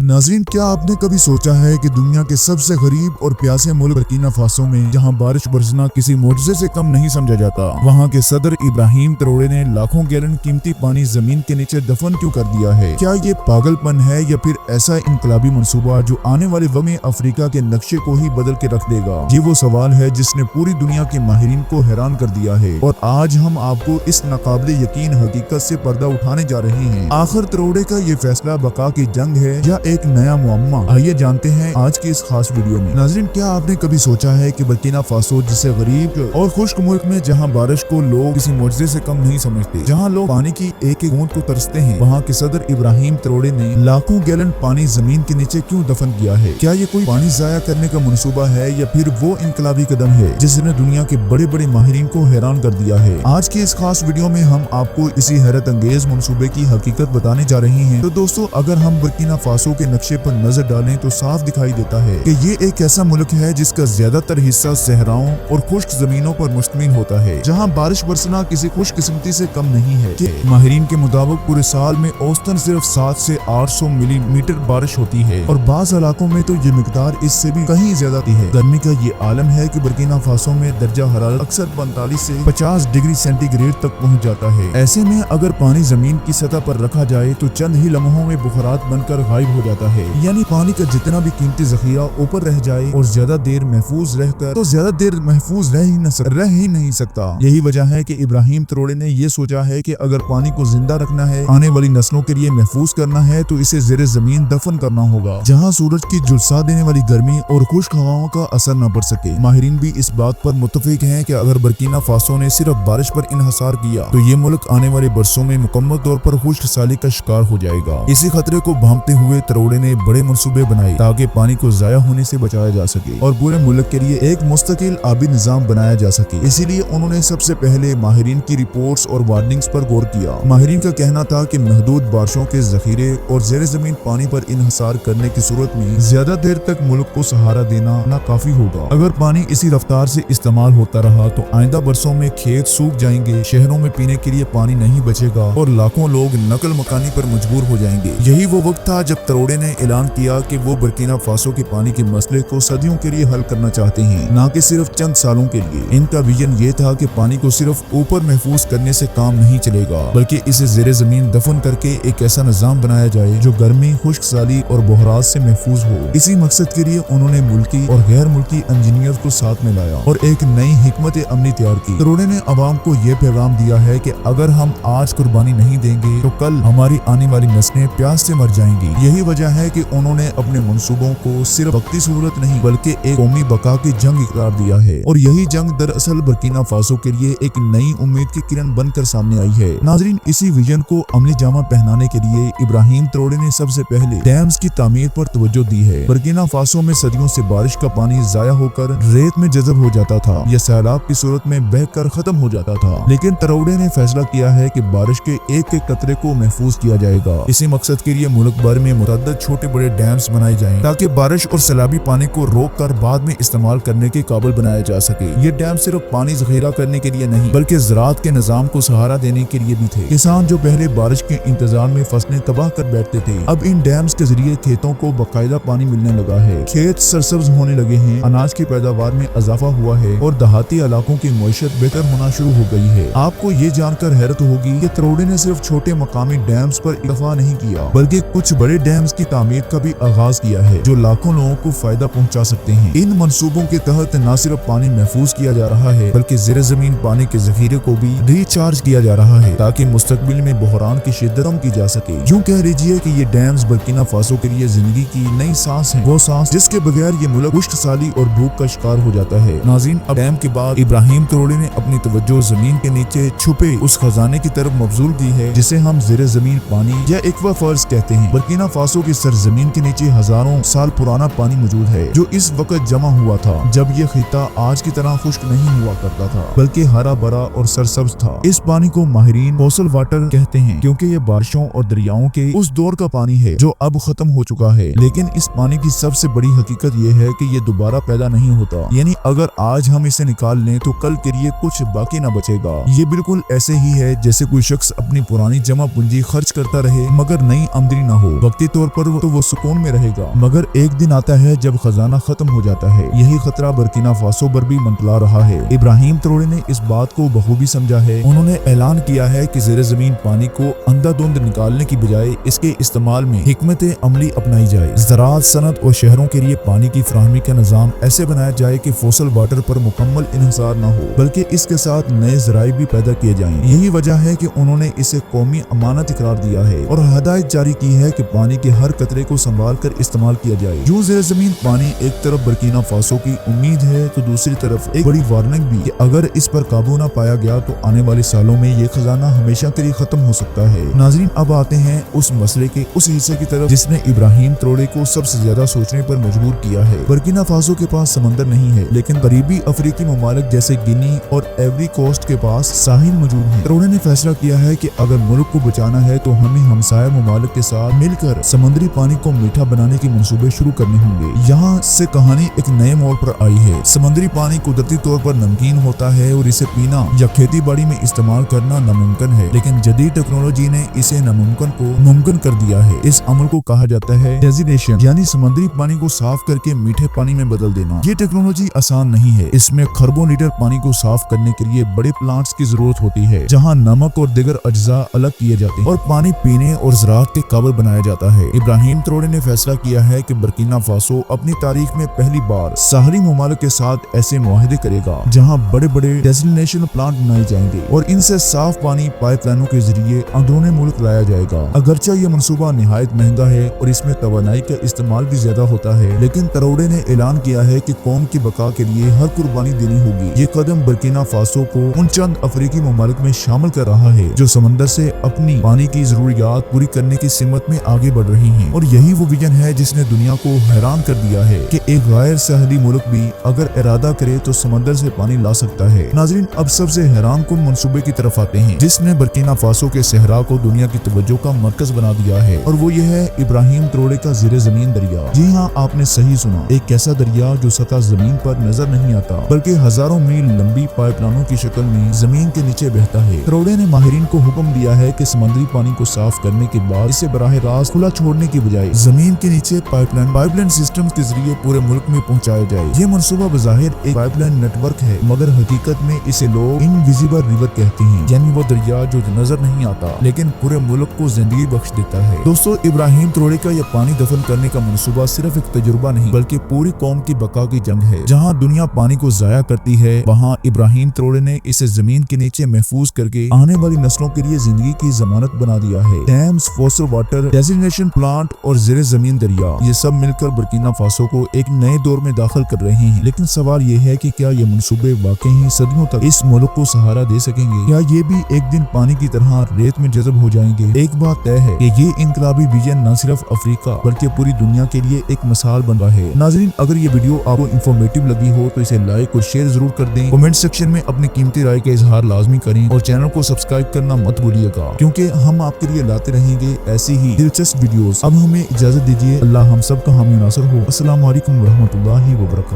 नाज़रीन, क्या आपने कभी सोचा है कि दुनिया के सबसे गरीब और प्यासे मुल्क बुर्किना फासो में जहां बारिश बरसना किसी मोजज़े से कम नहीं समझा जाता, वहां के सदर इब्राहिम ट्रोरे ने लाखों गैलन कीमती पानी जमीन के नीचे दफन क्यों कर दिया है? क्या ये पागलपन है या फिर ऐसा इनकलाबी मंसूबा जो आने वाले वक्त में अफ्रीका के नक्शे को ही बदल के रख देगा? ये वो सवाल है जिसने पूरी दुनिया के माहिरीन को हैरान कर दिया है और आज हम आपको इस नाकाबिले यकीन हकीकत से पर्दा उठाने जा रहे हैं। आखिर ट्रोरे का ये फैसला बका की जंग है या एक नया मुअम्मा? आइए जानते हैं आज की इस खास वीडियो में। नाज़रीन, क्या आपने कभी सोचा है कि बुर्किना फासो जिसे गरीब और खुश्क मुल्क में जहां बारिश को लोग किसी मुआवजे से कम नहीं समझते, जहां लोग पानी की एक एक बूंद को तरसते हैं, वहां के सदर इब्राहिम ट्रोरे ने लाखों गैलन पानी जमीन के नीचे क्यों दफन किया है? क्या ये कोई पानी जाया करने का मनसूबा है या फिर वो इनकलाबी कदम है जिसने दुनिया के बड़े बड़े माहिरीन को हैरान कर दिया है? आज की इस खास वीडियो में हम आपको इसी हैरत अंगेज मनसूबे की हकीकत बताने जा रहे हैं। तो दोस्तों, अगर हम बुर्किना फासो के नक्शे पर नजर डालें तो साफ दिखाई देता है कि ये एक ऐसा मुल्क है जिसका ज्यादातर हिस्सा सहराओं और खुश्क जमीनों पर मुश्तमिल होता है, जहां बारिश बरसना किसी खुशकिस्मती से कम नहीं है। माहिरीन के मुताबिक पूरे साल में औसतन सिर्फ 7 से 800 मिलीमीटर बारिश होती है और बाज़ इलाकों में तो ये मिकदार इससे भी कहीं ज्यादा है। गर्मी का ये आलम है कि बुर्किना फासो में दर्जा हरारत अक्सर 45 से 50 डिग्री सेंटीग्रेड तक पहुँच जाता है। ऐसे में अगर पानी जमीन की सतह पर रखा जाए तो चंद ही लम्हों में बुखारात बनकर गायब हो जाता है। यानी पानी का जितना भी कीमती जखीरा ऊपर रह जाए और ज्यादा देर महफूज रह ही नहीं सकता। यही वजह है कि इब्राहिम ट्रोरे ने ये सोचा है कि अगर पानी को जिंदा रखना है, आने वाली नस्लों के लिए महफूज करना है, तो इसे ज़ेरे जमीन दफन करना होगा, जहाँ सूरज की झुलसा देने वाली गर्मी और खुश्क हवाओं का असर न पड़ सके। माहिरीन भी इस बात पर मुत्तफिक हैं कि अगर बुर्किना फासो ने सिर्फ बारिश पर इन्हसार किया तो ये मुल्क आने वाले बरसों में मुकम्मल तौर पर खुश्क साली का शिकार हो जाएगा। इसी खतरे को भांपते हुए ट्रोरे ने बड़े मंसूबे बनाए ताकि पानी को जाया होने से बचाया जा सके और पूरे मुल्क के लिए एक मुस्तकिल आबी निजाम बनाया जा सके। इसीलिए उन्होंने सबसे पहले माहिरीन की रिपोर्ट्स और वार्निंग्स पर गौर किया। माहिरीन का कहना था कि महदूद बारिशों के जखीरे और ज़ेरे जमीन पानी पर इन्हसार करने की सूरत में ज्यादा देर तक मुल्क को सहारा देना नाकाफी होगा। अगर पानी इसी रफ्तार से इस्तेमाल होता रहा तो आइंदा बरसों में खेत सूख जाएंगे, शहरों में पीने के लिए पानी नहीं बचेगा और लाखों लोग नकल मकानी पर मजबूर हो जाएंगे। यही वो वक्त था जब ट्रोरे ने ऐलान किया कि वो बुर्किना फासो के पानी के मसले को सदियों के लिए हल करना चाहते हैं, न कि सिर्फ चंद सालों के लिए। इनका विजन ये था कि पानी को सिर्फ ऊपर महफूज करने से काम नहीं चलेगा, बल्कि इसे ज़ेरे जमीन दफन करके एक ऐसा निजाम बनाया जाए जो गर्मी, खुश्क साली और बहरात से महफूज हो। इसी मकसद के लिए उन्होंने मुल्की और गैर मुल्की इंजीनियर को साथ में लाया और एक नई हिकमत अमली तैयार की। ट्रोरे ने अवाम को ये पैगाम दिया है कि अगर हम आज कुर्बानी नहीं देंगे तो कल हमारी आने वाली नस्लें प्यास से मर जाएंगी। यही वजह है कि उन्होंने अपने मंसूबों को सिर्फ वक्ती सूरत नहीं बल्कि एक कौमी बका की जंग करार दिया है और यही जंग दरअसल बुर्किना फासो के लिए एक नई उम्मीद की किरण बनकर सामने आई है। नाज़रीन, इसी विजन को अमली जामा पहनाने के लिए इब्राहिम ट्रोरे ने सबसे पहले डैम्स की तामीर पर तवज्जो दी है। बुर्किना फासो में सदियों से बारिश का पानी जाया होकर रेत में जज़ब हो जाता था या सैलाब की सूरत में बहकर खत्म हो जाता था, लेकिन ट्रोरे ने फैसला किया है कि बारिश के एक एक कतरे को महफूज किया जाएगा। इसी मकसद के लिए मुल्क भर में मुतअद्दिद छोटे बड़े डैम्स बनाए जाएं ताकि बारिश और सैलाबी पानी को रोक कर बाद में इस्तेमाल करने के काबिल बनाया जा सके। ये डैम सिर्फ पानी जखीरा करने के लिए नहीं बल्कि ज़राअत के निजाम को सहारा देने के लिए भी थे। किसान जो पहले बारिश के इंतजार में फसलें तबाह कर बैठते थे, अब इन डैम्स के जरिए खेतों को बाकायदा पानी मिलने लगा है, खेत सरसब्ज होने लगे हैं, अनाज की पैदावार में इजाफा हुआ है और देहाती इलाकों की मईशत बेहतर होना शुरू हो गई है। आपको ये जानकर हैरत होगी कि ट्रोरे ने सिर्फ छोटे मकामी डैम्स पर इक्तफा नहीं किया बल्कि कुछ बड़े डैम्स की तामीर का भी आगाज किया है जो लाखों लोगों को फायदा पहुंचा सकते हैं। इन मंसूबों के तहत न सिर्फ पानी महफूज किया जा रहा है बल्कि ज़ेरे जमीन पानी के जखीरे को भी रिचार्ज किया जा रहा है ताकि मुस्तकबिल में बहरान की शिद्दत कम की जा सके। यूं कह लीजिए कि ये डैम्स बुर्किना फासो के लिए जिंदगी की नई सांस है, वो सांस जिसके बगैर ये मुल्क खुश्क साली और भूख का शिकार हो जाता है। नाज़रीन, अब डैम के बाद इब्राहिम ट्रोरे ने अपनी तवज्जो जमीन के नीचे छुपे उस खजाने की तरफ मबजूल की है जिसे हम ज़ेरे जमीन पानी या एक्वा फर्ज कहते हैं। बुर्किना फासो की सरजमीन के नीचे हजारों साल पुराना पानी मौजूद है जो इस वक्त जमा हुआ था जब ये खिता आज की तरह खुश्क नहीं हुआ करता था बल्कि हरा भरा और सरसब्ज था। इस पानी को माहिरीन कोस्टल वाटर कहते हैं क्योंकि ये बारिशों और दरियाओं के उस दौर का पानी है जो अब खत्म हो चुका है। लेकिन इस पानी की सबसे बड़ी हकीकत ये है कि ये दोबारा पैदा नहीं होता, यानी अगर आज हम इसे निकाल लें तो कल के लिए कुछ बाकी न बचेगा। ये बिल्कुल ऐसे ही है जैसे कोई शख्स अपनी पुरानी जमा पूंजी खर्च करता रहे मगर नई आमदनी न हो। वक्ती तौर پر तो वो सुकून में रहेगा, मगर एक दिन आता है जब खजाना खत्म हो जाता है। यही खतरा बर्किना फासो पर भी मंडला रहा है। इब्राहिम ट्रोरे ने इस बात को बखूबी समझा है। उन्होंने ऐलान किया है कि ज़ेरे ज़मीन पानी को अंधाधुंध निकालने की बजाय इसके इस्तेमाल में हिकमत अमली अपनाई जाए। ज़राअत, सनत और शहरों के लिए पानी की फराहमी का निज़ाम ऐसे बनाया जाए कि फॉसल वाटर पर मुकम्मल इन्हिसार न हो, बल्कि इसके साथ नए ज़राए भी पैदा किए जाएं। यही वजह है कि उन्होंने इसे कौमी अमानत करार दिया है और हदायत जारी की है कि पानी के हर कतरे को संभाल कर इस्तेमाल किया जाए। यूं ज़ेरे ज़मीन पानी एक तरफ बर्किना फासो की उम्मीद है तो दूसरी तरफ एक बड़ी वार्निंग भी कि अगर इस पर काबू न पाया गया तो आने वाले सालों में ये खजाना हमेशा के लिए खत्म हो सकता है। नाज़रीन, अब आते हैं उस मसले के उस हिस्से की तरफ जिसने इब्राहिम ट्रोरे को सबसे ज्यादा सोचने पर मजबूर किया है। बर्किना फासो के पास समंदर नहीं है, लेकिन करीबी अफ्रीकी ममालिक जैसे गिनी और एवरी कोस्ट के पास साहिल मौजूद है। ट्रोरे ने फैसला किया है कि अगर मुल्क को बचाना है तो हमें हमसाया ममालिक के साथ मिलकर समुद्री पानी को मीठा बनाने के मंसूबे शुरू करने होंगे। यहाँ से कहानी एक नए मोड़ पर आई है। समुद्री पानी कुदरती तौर पर नमकीन होता है और इसे पीना या खेती बाड़ी में इस्तेमाल करना नामुमकिन है, लेकिन जदीद टेक्नोलॉजी ने इसे नामुमकिन को मुमकिन कर दिया है। इस अमल को कहा जाता है डेजिनेशन, यानी समुद्री पानी को साफ करके मीठे पानी में बदल देना। ये टेक्नोलॉजी आसान नहीं है। इसमें खरबों लीटर पानी को साफ करने के लिए बड़े प्लांट्स की जरूरत होती है, जहाँ नमक और दीगर अज्जा अलग किए जाते हैं और पानी पीने और ज़राअत के काबिल बनाया जाता है। इब्राहिम ट्रोरे ने फैसला किया है कि बर्किना फासो अपनी तारीख में पहली बार साहली ममालिक के साथ ऐसे मुआहदे करेगा जहाँ बड़े बड़े डेजिनेशन प्लांट बनाए जाएंगे और इनसे साफ पानी पाइपलाइनों के जरिए अंदरूनी मुल्क लाया जाएगा। अगरचे ये मंसूबा निहायत महंगा है और इसमें तवानाई का इस्तेमाल भी ज्यादा होता है, लेकिन ट्रोरे ने ऐलान किया है कि कौम की बका के लिए हर कुर्बानी देनी होगी। ये कदम बर्किना फासो को उन चंद अफ्रीकी ममालिक में शामिल कर रहा है जो समंदर से अपनी पानी की जरूरियात पूरी करने की सिमत में आगे बढ़ रही हैं। और यही वो विजन है जिसने दुनिया को हैरान कर दिया है कि एक गैर साहली मुल्क भी अगर इरादा करे तो समंदर से पानी ला सकता है। नाज़रीन, अब सबसे हैरान कुन मंसूबे की तरफ आते हैं जिसने बर्किना फासो के सहरा को दुनिया की तवज्जो का मरकज बना दिया है, और वो ये है इब्राहिम ट्रोरे का ज़ेरे ज़मीन दरिया। जी हाँ, आपने सही सुना, एक ऐसा दरिया जो सतह जमीन पर नजर नहीं आता बल्कि हजारों मील लंबी पाइपलाइनों की शक्ल में जमीन के नीचे बहता है। ट्रोरे ने माहिरीन को हुक्म दिया है कि समुद्री पानी को साफ करने के बाद इसे बराह रास्त खुला छोड़ने की बजाय जमीन के नीचे पाइपलाइन सिस्टम के जरिए पूरे मुल्क में पहुँचाया जाए। ये मनसूबा बज़ाहिर एक पाइपलाइन नेटवर्क है, मगर हकीकत में इसे लोग इनविजिबल रिवर कहते हैं, यानी वो दरिया जो नजर नहीं आता लेकिन पूरे मुल्क को जिंदगी बख्श देता है। दोस्तों, इब्राहिम ट्रोरे का यह पानी दफन करने का मनसूबा सिर्फ एक तजुर्बा नहीं बल्कि पूरी कौम की बका की जंग है। जहाँ दुनिया पानी को जाया करती है, वहाँ इब्राहिम ट्रोरे ने इसे जमीन के नीचे महफूज करके आने वाली नस्लों के लिए जिंदगी की जमानत बना दिया है। Dams, fossil water, designation plant और ज़ेरे जमीन दरिया, ये सब मिलकर बर्किना फासो को एक नए दौर में दाखिल कर रहे हैं। लेकिन सवाल ये है कि क्या ये मंसूबे वाकई ही सदियों तक इस मुल्क को सहारा दे सकेंगे, या ये भी एक दिन पानी की तरह रेत में जज़ब हो जाएंगे। एक बात तय है कि ये इनकलाबी विजन न सिर्फ अफ्रीका बल्कि पूरी दुनिया के लिए एक मिसाल बन रहा है। नाज़रीन, अगर ये वीडियो आपको इंफॉर्मेटिव लगी हो तो इसे लाइक और शेयर जरूर कर दें। कमेंट सेक्शन में अपनी कीमती राय का इजहार लाजमी करें और चैनल को सब्सक्राइब करना मत भूलिएगा, क्योंकि हम आपके लिए लाते रहेंगे ऐसी ही दिलचस्प वीडियोस। अब हमें इजाजत दीजिए। अल्लाह हम सब का हामी नासर हो। अस्सलाम वालेकुम रहमतुल्लाहि व बरकातहू।